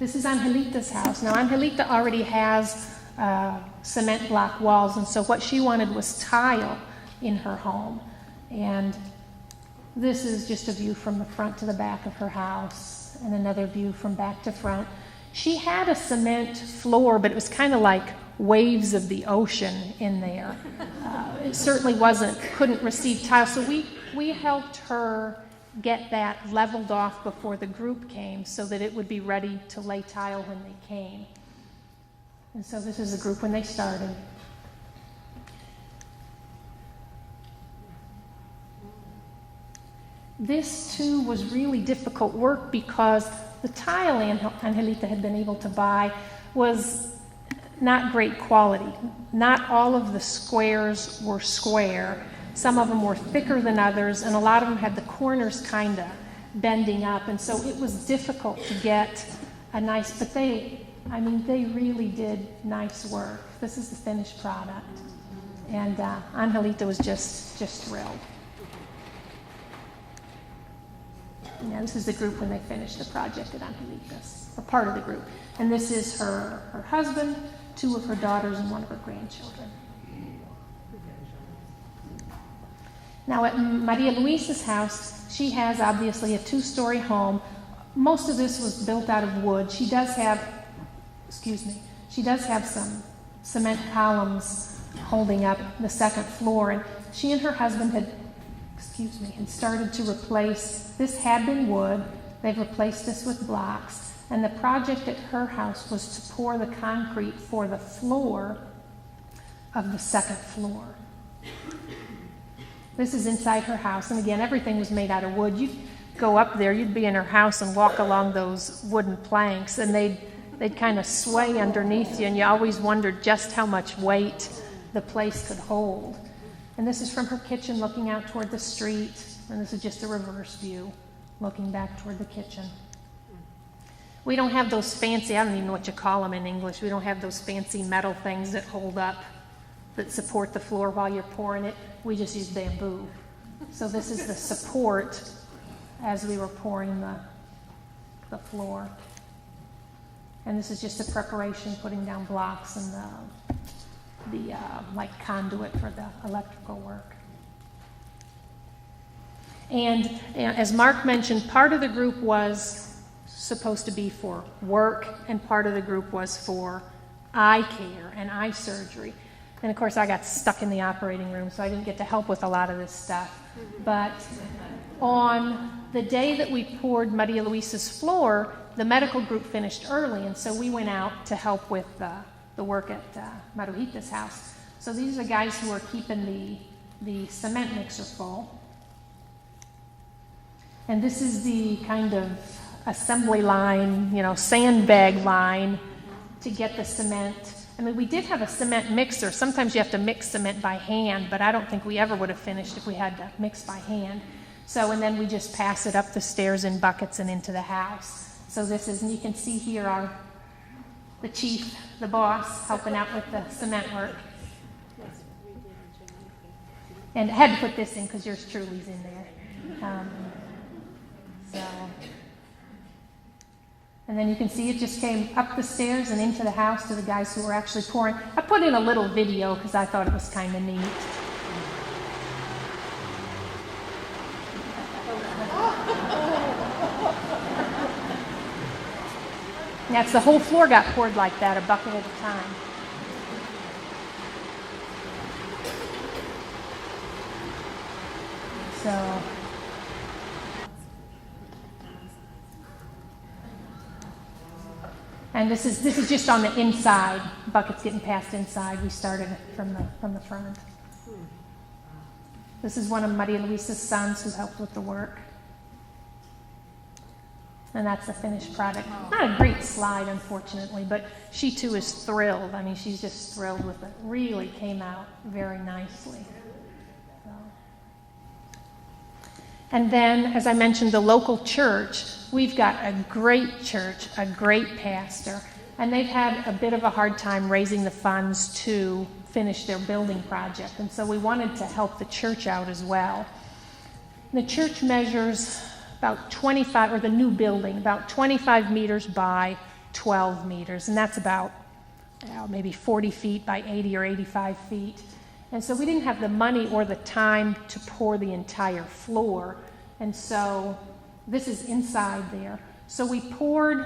This is Angelita's house. Now, Angelita already has cement block walls, and so what she wanted was tile in her home. And this is just a view from the front to the back of her house, and another view from back to front. She had a cement floor, but it was kind of like waves of the ocean in there. It certainly couldn't receive tile, so we helped her get that leveled off before the group came so that it would be ready to lay tile when they came. And so this is the group when they started. This too was really difficult work because the tile Angelita had been able to buy was not great quality. Not all of the squares were square. Some of them were thicker than others, and a lot of them had the corners kind of bending up, and so it was difficult to get a nice, but they really did nice work. This is the finished product, and Angelita was just thrilled. Now this is the group when they finished the project at Angelita's, or part of the group, and this is her husband, 2 of her daughters, and 1 of her grandchildren. Now at Maria Luisa's house, she has obviously a 2-story home. Most of this was built out of wood. She does have some cement columns holding up the second floor, and she and her husband had started to replace, this had been wood, they've replaced this with blocks, and the project at her house was to pour the concrete for the floor of the second floor. This is inside her house, and again, everything was made out of wood. You'd go up there, you'd be in her house and walk along those wooden planks, and they'd kind of sway underneath you, and you always wondered just how much weight the place could hold. And this is from her kitchen looking out toward the street, and this is just a reverse view looking back toward the kitchen. We don't have those fancy, I don't even know what you call them in English, we don't have those fancy metal things that hold up, that support the floor while you're pouring it. We just use bamboo. So this is the support as we were pouring the floor. And this is just the preparation, putting down blocks and the conduit for the electrical work. And as Mark mentioned, part of the group was supposed to be for work, and part of the group was for eye care and eye surgery. And of course, I got stuck in the operating room, so I didn't get to help with a lot of this stuff. But on the day that we poured Maria Luisa's floor, the medical group finished early, and so we went out to help with the work at Maruhita's house. So these are the guys who are keeping the cement mixer full. And this is the kind of assembly line, sandbag line to get the cement. I mean, we did have a cement mixer. Sometimes you have to mix cement by hand, but I don't think we ever would have finished if we had to mix by hand. So, and then we just pass it up the stairs in buckets and into the house. So this is, and you can see here the chief, the boss, helping out with the cement work. And I had to put this in because yours truly's in there. And then you can see it just came up the stairs and into the house to the guys who were actually pouring. I put in a little video because I thought it was kind of neat. That's the whole floor got poured like that, a bucket at a time. So, and this is just on the inside. Buckets getting passed inside. We started from the front. This is one of Maria Luisa's sons who helped with the work. And that's the finished product. Not a great slide, unfortunately, but she too is thrilled. I mean, she's just thrilled with it. Really came out very nicely. So. And then, as I mentioned, the local church. We've got a great church, a great pastor, and they've had a bit of a hard time raising the funds to finish their building project. And so we wanted to help the church out as well. The church measures about 25, or the new building, about 25 meters by 12 meters, and that's about maybe 40 feet by 80 or 85 feet. And so we didn't have the money or the time to pour the entire floor, and so this is inside there. So we poured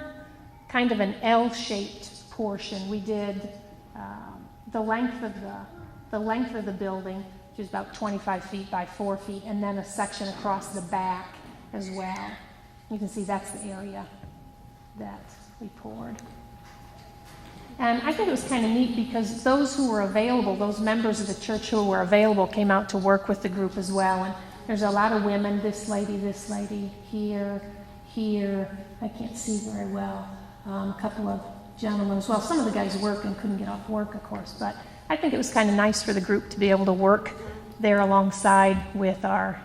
kind of an L-shaped portion. We did the length of the building, which is about 25 feet by 4 feet, and then a section across the back as well. You can see that's the area that we poured. And I think it was kind of neat because those who were available, those members of the church who were available, came out to work with the group as well. And there's a lot of women, this lady, here, I can't see very well, a couple of gentlemen as well. Some of the guys work and couldn't get off work, of course, but I think it was kind of nice for the group to be able to work there alongside with our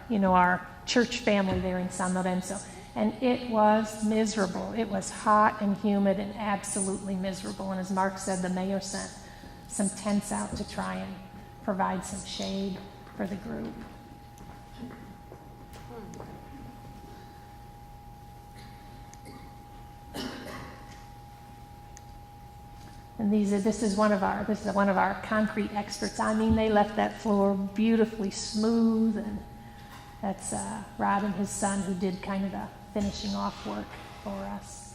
church family there in San Lorenzo. And it was miserable. It was hot and humid and absolutely miserable. And as Mark said, the mayor sent some tents out to try and provide some shade for the group. And this is one of our concrete experts. I mean, they left that floor beautifully smooth, and that's Rod and his son who did kind of the finishing off work for us.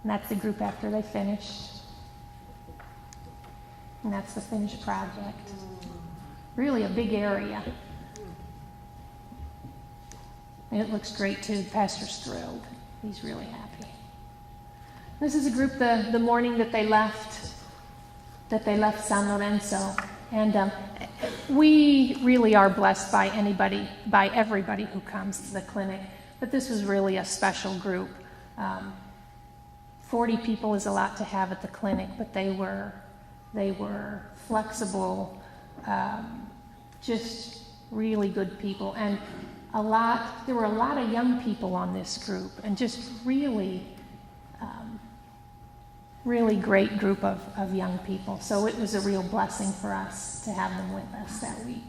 And that's the group after they finished. And that's the finished project. Really a big area. And it looks great too. The pastor's thrilled. He's really happy. This is a group the morning that they left San Lorenzo. And we really are blessed by everybody who comes to the clinic. But this was really a special group. 40 people is a lot to have at the clinic, but they were flexible, just really good people. And there were a lot of young people on this group, and just really great group of young people. So it was a real blessing for us to have them with us that week.